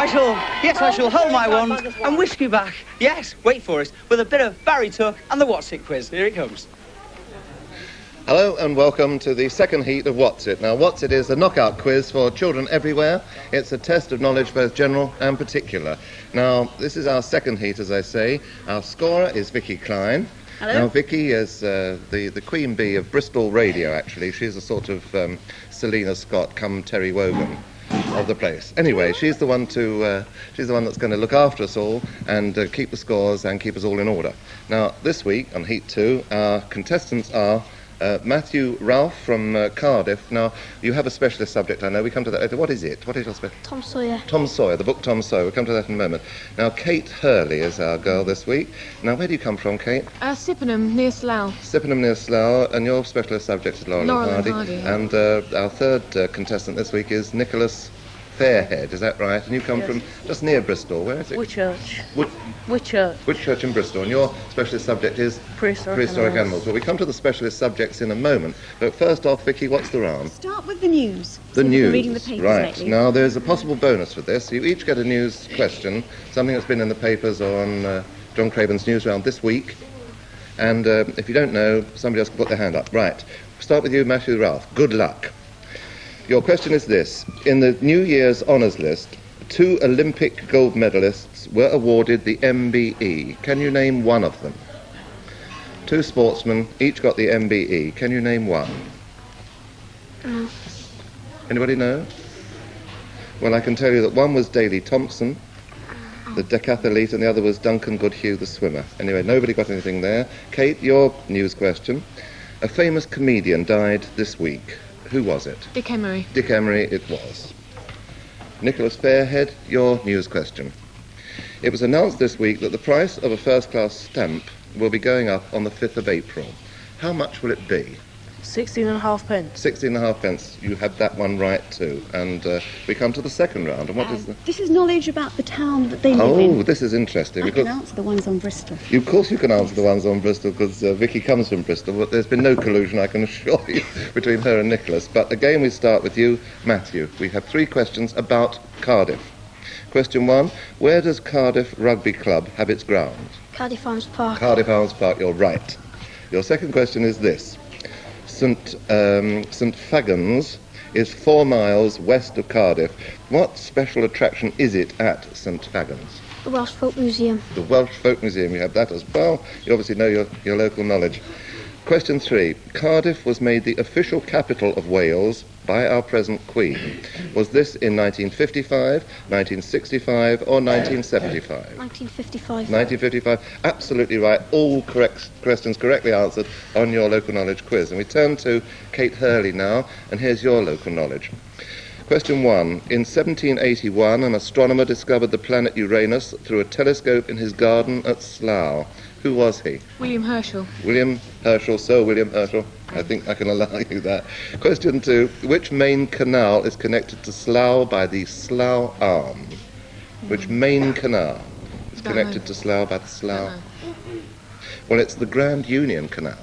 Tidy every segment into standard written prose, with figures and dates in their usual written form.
I shall hold my wand and whisk you back. Yes, wait for it, with a bit of Barry Tuck and the What's It quiz. Here it comes. Hello and welcome to the second heat of What's It. Now, What's It is a knockout quiz for children everywhere. It's a test of knowledge, both general and particular. Now, this is our second heat, as I say. Our scorer is Vicky Klein. Hello. Now, Vicky is the queen bee of Bristol radio, actually. She's a sort of Selena Scott come Terry Wogan of the place. Anyway, she's the one that's going to look after us all and keep the scores and keep us all in order. Now, this week on Heat 2, our contestants are Matthew Ralph from Cardiff. Now, you have a specialist subject, I know. We come to that later. What is it? What is your specialist? Tom Sawyer. Tom Sawyer, the book Tom Sawyer. We'll come to that in a moment. Now, Kate Hurley is our girl this week. Now, where do you come from, Kate? Sippenham, near Slough. Sippenham, near Slough. And your specialist subject is Laurel and Hardy. Yeah. And our third contestant this week is Nicholas Fairhead, is that right? And you come from just near Bristol. Where is it? Whitchurch. Whitchurch. Whitchurch in Bristol. And your specialist subject is? Prehistoric animals. Well, we come to the specialist subjects in a moment. But first off, Vicky, what's the round? Start with the news. The news. Reading the papers right. lately. Now, there's a possible bonus for this. You each get a news question, something that's been in the papers or on John Craven's news round this week. And if you don't know, somebody else can put their hand up. Right. Start with you, Matthew Ralph. Good luck. Your question is this. In the New Year's honours list, 2 Olympic gold medalists were awarded the MBE. Can you name one of them? 2 sportsmen, each got the MBE. Can you name one? No. Anybody know? Well, I can tell you that one was Daley Thompson, the decathlete, and the other was Duncan Goodhue, the swimmer. Anyway, nobody got anything there. Kate, your news question. A famous comedian died this week. Who was it? Dick Emery. Dick Emery it was. Nicholas Fairhead, your news question. It was announced this week that the price of a first-class stamp will be going up on the 5th of April. How much will it be? 16.5 pence. 16.5 pence. You had that one right too. And we come to the second round. And what is the... This is knowledge about the town that they live in. Oh, this is interesting. I can answer the ones on Bristol. Of course you can answer the ones on Bristol, because Vicky comes from Bristol, but there's been no collusion, I can assure you, between her and Nicholas. But again, we start with you, Matthew. We have 3 questions about Cardiff. Question 1, where does Cardiff Rugby Club have its grounds? Cardiff Arms Park. Cardiff Arms Park, you're right. Your second question is this. St Fagans is 4 miles west of Cardiff. What special attraction is it at St Fagans? The Welsh Folk Museum. The Welsh Folk Museum, you have that as well. You obviously know your local knowledge. Question 3. Cardiff was made the official capital of Wales by our present Queen. Was this in 1955, 1965 or 1975? 1955. 1955. Absolutely right. All correct questions correctly answered on your local knowledge quiz. And we turn to Kate Hurley now, and here's your local knowledge. Question 1. In 1781, an astronomer discovered the planet Uranus through a telescope in his garden at Slough. Who was he? William Herschel. William Herschel, Sir William Herschel. I think I can allow you that. Question 2. Which main canal is connected to Slough by the Slough Arm? Which main canal is connected to Slough by the Slough? Well, it's the Grand Union Canal.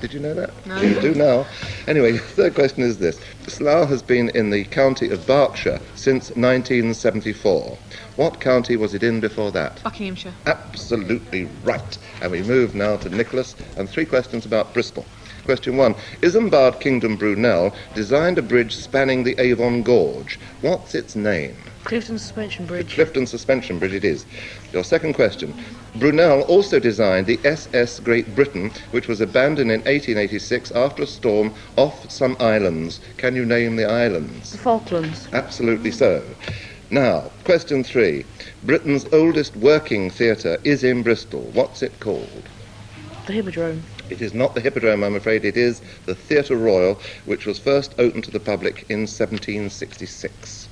Did you know that? No. You do now. Anyway, third question is this. Slough has been in the county of Berkshire since 1974. What county was it in before that? Buckinghamshire. Absolutely right. And we move now to Nicholas, and 3 questions about Bristol. Question 1. Isambard Kingdom Brunel designed a bridge spanning the Avon Gorge. What's its name? Clifton Suspension Bridge. Clifton Suspension Bridge it is. Your second question. Brunel also designed the SS Great Britain, which was abandoned in 1886 after a storm off some islands. Can you name the islands? The Falklands. Absolutely so. Now, question 3. Britain's oldest working theatre is in Bristol. What's it called? The Hippodrome. It is not the Hippodrome, I'm afraid. It is the Theatre Royal, which was first opened to the public in 1766.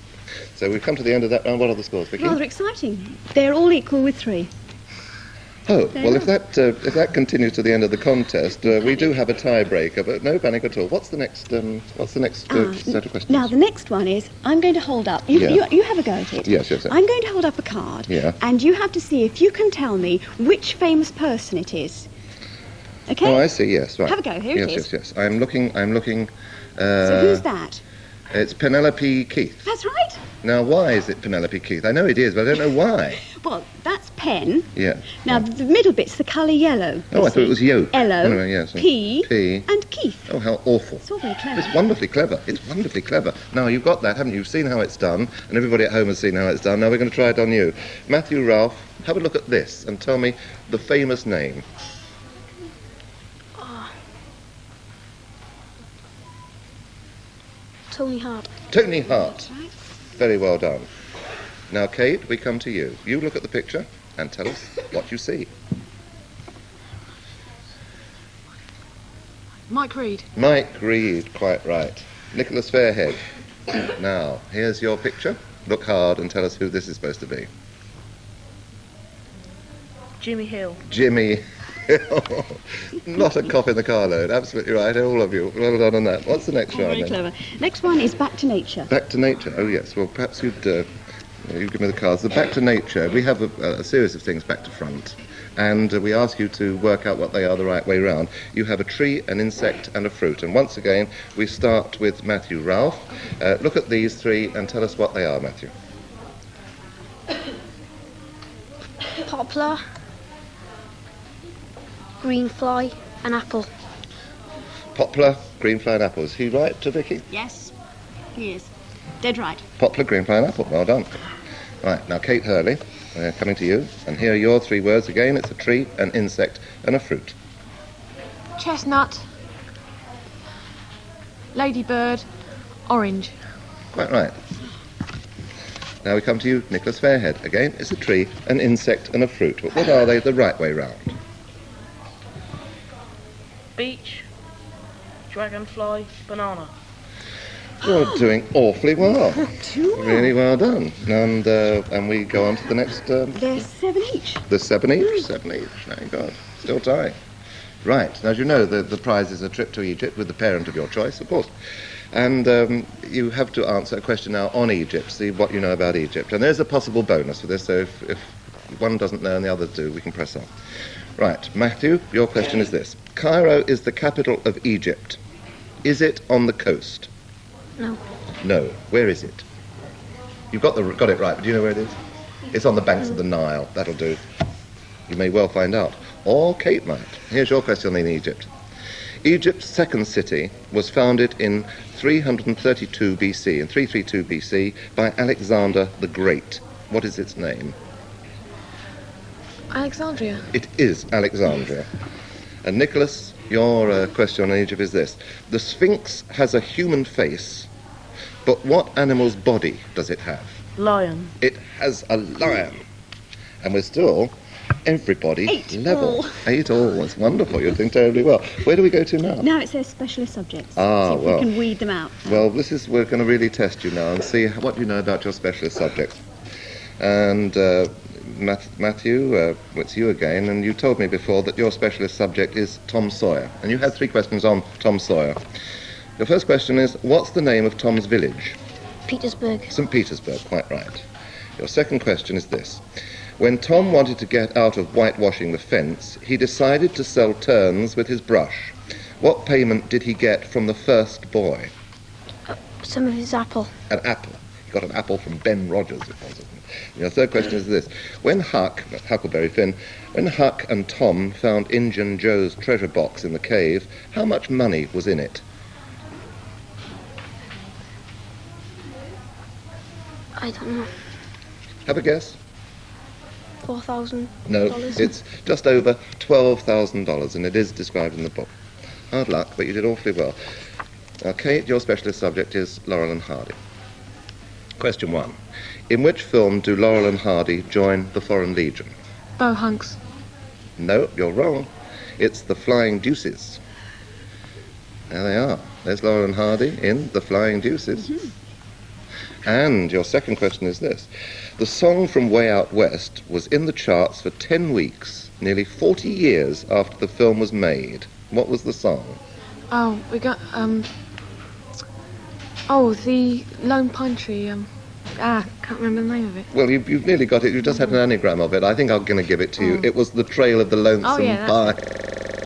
So we've come to the end of that round. What are the scores, Vicky? Rather exciting. They're all equal with 3. Oh, well, if that continues to the end of the contest, we do have a tiebreaker, but no panic at all. What's the next set of questions? Now, the next one is, I'm going to hold up. You have a go at it. Yes. I'm going to hold up a card. Yeah. And you have to see if you can tell me which famous person it is. Okay? Oh, I see, yes, right. Have a go. Here it is. Yes. I'm looking. So who's that? It's Penelope Keith. That's right. Now, why is it Penelope Keith? I know it is, but I don't know why. Well, that's pen. Yeah. Now, the middle bit's the colour yellow. Oh, I thought it was yolk. Yellow, Anyway, yes. P, P. and Keith. Oh, how awful. It's all very clever. It's wonderfully clever. It's wonderfully clever. Now, you've got that, haven't you? You've seen how it's done, and everybody at home has seen how it's done. Now we're going to try it on you. Matthew, Ralph, have a look at this and tell me the famous name. Tony Hart. Tony Hart. That's right. Very well done. Now, Kate, we come to you. You look at the picture and tell us what you see. Mike Reed. Mike Reed, quite right. Nicholas Fairhead. Now, here's your picture. Look hard and tell us who this is supposed to be. Jimmy Hill. Jimmy. Not a cop in the carload. Absolutely right, all of you. Well done on that. What's the next Oh, one very then? clever. Next one is Back to Nature. Back to Nature. Oh yes. Well, perhaps you give me the cards. The Back to Nature. We have a series of things back to front, and we ask you to work out what they are the right way round. You have a tree, an insect, and a fruit. And once again, we start with Matthew Ralph. Look at these three and tell us what they are, Matthew. Poplar. Green fly. An apple. Poplar, greenfly, and apple. Is he right, Vicky? Yes, he is. Dead right. Poplar, greenfly, and apple. Well done. Right, now Kate Hurley, coming to you. And here are your three words again. It's a tree, an insect, and a fruit. Chestnut. Ladybird. Orange. Quite right. Now we come to you, Nicholas Fairhead. Again, it's a tree, an insect, and a fruit. But what are they the right way round? Beach. Dragonfly. Banana. You're doing awfully well. Two more. Really well done. And we go on to the next. There's 7 each. The 7 each. 7 each. Thank God. Still tying. Right. Now, as you know, the prize is a trip to Egypt with the parent of your choice, of course. And you have to answer a question now on Egypt, see what you know about Egypt. And there's a possible bonus for this, so if one doesn't know and the others do, we can press on. Right. Matthew, your question is this. Cairo is the capital of Egypt. Is it on the coast? No. No. Where is it? You've got it right, but do you know where it is? It's on the banks of the Nile. That'll do. You may well find out. Or Kate might. Here's your question in Egypt. Egypt's second city was founded in 332 BC, in 332 BC, by Alexander the Great. What is its name? Alexandria. It is Alexandria. And Nicholas, your question on Egypt is this. The Sphinx has a human face, but what animal's body does it have? Lion. It has a lion. And we're still, everybody, 8 level. all. 8 all. That's wonderful. You're doing terribly well. Where do we go to now? Now it says specialist subjects. Ah, See if well. we can weed them out. Well, we're going to really test you now and see what you know about your specialist subjects. And Matthew, it's you again, and you told me before that your specialist subject is Tom Sawyer. And you had 3 questions on Tom Sawyer. Your first question is, what's the name of Tom's village? Petersburg. St. Petersburg, quite right. Your second question is this. When Tom wanted to get out of whitewashing the fence, he decided to sell turns with his brush. What payment did he get from the first boy? Some of his apple. An apple. He got an apple from Ben Rogers, it was. Your third question is this. When Huckleberry Finn, when Huck and Tom found Injun Joe's treasure box in the cave, how much money was in it? I don't know. Have a guess? $4,000. No, it's just over $12,000, and it is described in the book. Hard luck, but you did awfully well. Now, Kate, your specialist subject is Laurel and Hardy. Question 1. In which film do Laurel and Hardy join the Foreign Legion? Bohunks. No, you're wrong. It's The Flying Deuces. There they are. There's Laurel and Hardy in The Flying Deuces. And your second question is this. The song from Way Out West was in the charts for 10 weeks, nearly 40 years after the film was made. What was the song? Oh, we got, the Lone Pine Tree, can't remember the name of it. Well, you've nearly got it. You just had an anagram of it. I think I'm going to give it to you. It was The Trail of the Lonesome Oh, yeah, that's Pine.